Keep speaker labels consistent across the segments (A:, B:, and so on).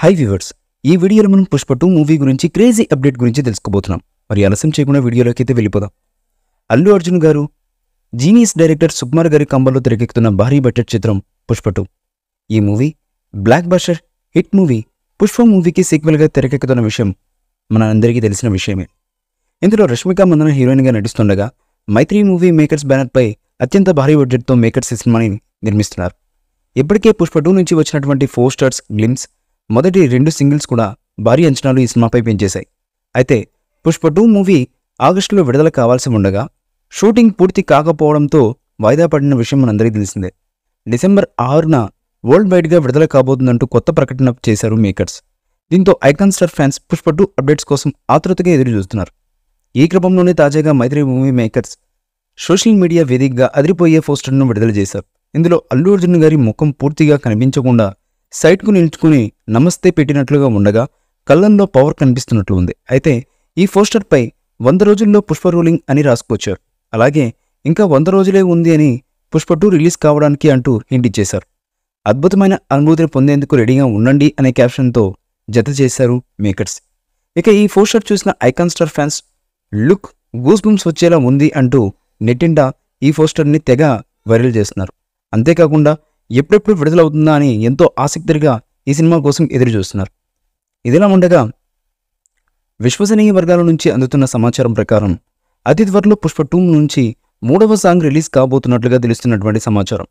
A: Hi viewers, ఈ వీడియోలో మనం పుష్ప 2 మూవీ గురించి క్రేజీ అప్డేట్ గురించి తెలుసుకోబోతున్నాం. మరి ఆలస్యం చేయకుండా వీడియోలోకి అయితే వెళ్ళిపోదాం. అల్లు అర్జున్ గారు జీనియస్ డైరెక్టర్ సుకుమార్ గారి కంబల్లో తెరకెక్కుతున్న భారీ బడ్జెట్ చిత్రం పుష్ప 2. ఈ movie block buster hit movie Pushpa మూవీకి సీక్వెల్గా తెరకెక్కుతున్న విషయం మన అందరికీ తెలిసిన విషయమే. ఇందులో రష్మిక మందన హీరోయిన్గా నటిస్తుండగా మైత్రి మూవీ మేకర్స్ బ్యానర్పై అత్యంత భారీ బడ్జెట్తో మేకర్స్ ఈ సినిమాని నిర్మిస్తున్నారు. ఇప్పటికే పుష్ప 2 నుంచి వచ్చినటువంటి పోస్టర్స్, గ్లిమ్స్, మొదటి 2 సింగిల్స్ కూడా భారీ అంచనాలు ఈ సినిమాపై పెంచేశాయి. అయితే పుష్ప 2 మూవీ ఆగస్టులో విడుదల కావాల్సి ఉండగా షూటింగ్ పూర్తి కాకపోవడంతో వాయిదా పడిన విషయం మనందరికీ తెలిసిందే. డిసెంబర్ 6న వరల్డ్ వైడ్గా విడుదల కాబోతుందంటూ కొత్త ప్రకటన చేశారు మేకర్స్. దీంతో icon star fans Pushpa 2 updates కోసం ఆతృతగా ఎదురు చూస్తున్నారు. ఈ క్రమంలోనే తాజాగా మైత్రి మూవీ మేకర్స్ సోషల్ మీడియా వేదికగా అదిరిపోయే పోస్టర్ను విడుదల చేశారు. ఇందులో అల్లు అర్జున్ గారి ముఖం పూర్తిగా కనిపించకుండా సైట్కు నిల్చుకుని నమస్తే పెట్టినట్లుగా ఉండగా కళ్ళల్లో పవర్ కనిపిస్తున్నట్లు ఉంది. అయితే ఈ పోస్టర్పై 100 రోజుల్లో పుష్ప రూలింగ్ అని రాసుకొచ్చారు. అలాగే ఇంకా 100 రోజులే ఉంది అని పుష్ప 2 రిలీజ్ కావడానికి అంటూ హింట్ ఇచ్చేశారు. అద్భుతమైన అనుభూతిని పొందేందుకు రెడీగా ఉండండి అనే క్యాప్షన్తో జత చేశారు మేకర్స్. ఇక ఈ పోస్టర్ చూసిన icon star fans look goose bumps వచ్చేలా ఉంది అంటూ నెట్టింట ఈ పోస్టర్ని తెగ వైరల్ చేస్తున్నారు. అంతేకాకుండా ఎప్పుడెప్పుడు విడుదలవుతుందా అని ఎంతో ఆసక్తిగా ఈ సినిమా కోసం ఎదురు చూస్తున్నారు. ఇదిలా ఉండగా విశ్వసనీయ వర్గాల నుంచి అందుతున్న సమాచారం ప్రకారం అతి త్వరలో పుష్ప 2 నుంచి 3వ సాంగ్ రిలీజ్ కాబోతున్నట్లుగా తెలుస్తున్నటువంటి సమాచారం.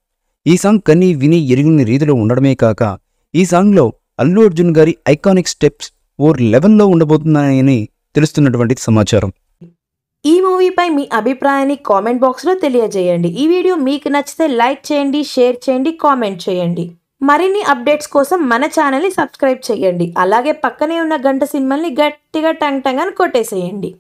A: ఈ సాంగ్ కని విని ఎరిగిన రీతిలో ఉండడమే కాక ఈ సాంగ్లో అల్లు అర్జున్ గారి ఐకానిక్ స్టెప్స్ ఓ లెవెల్లో ఉండబోతున్నాయని తెలుస్తున్నటువంటి సమాచారం.
B: ఈ మూవీపై మీ అభిప్రాయాన్ని కామెంట్ బాక్స్లో తెలియజేయండి. ఈ వీడియో మీకు నచ్చితే లైక్ చేయండి, షేర్ చేయండి, కామెంట్ చేయండి. మరిన్ని అప్డేట్స్ కోసం మన ఛానల్ని సబ్స్క్రైబ్ చేయండి. అలాగే పక్కనే ఉన్న గంట సింబల్ని గట్టిగా టంగ్ టంగ్ అని కొట్టేసేయండి.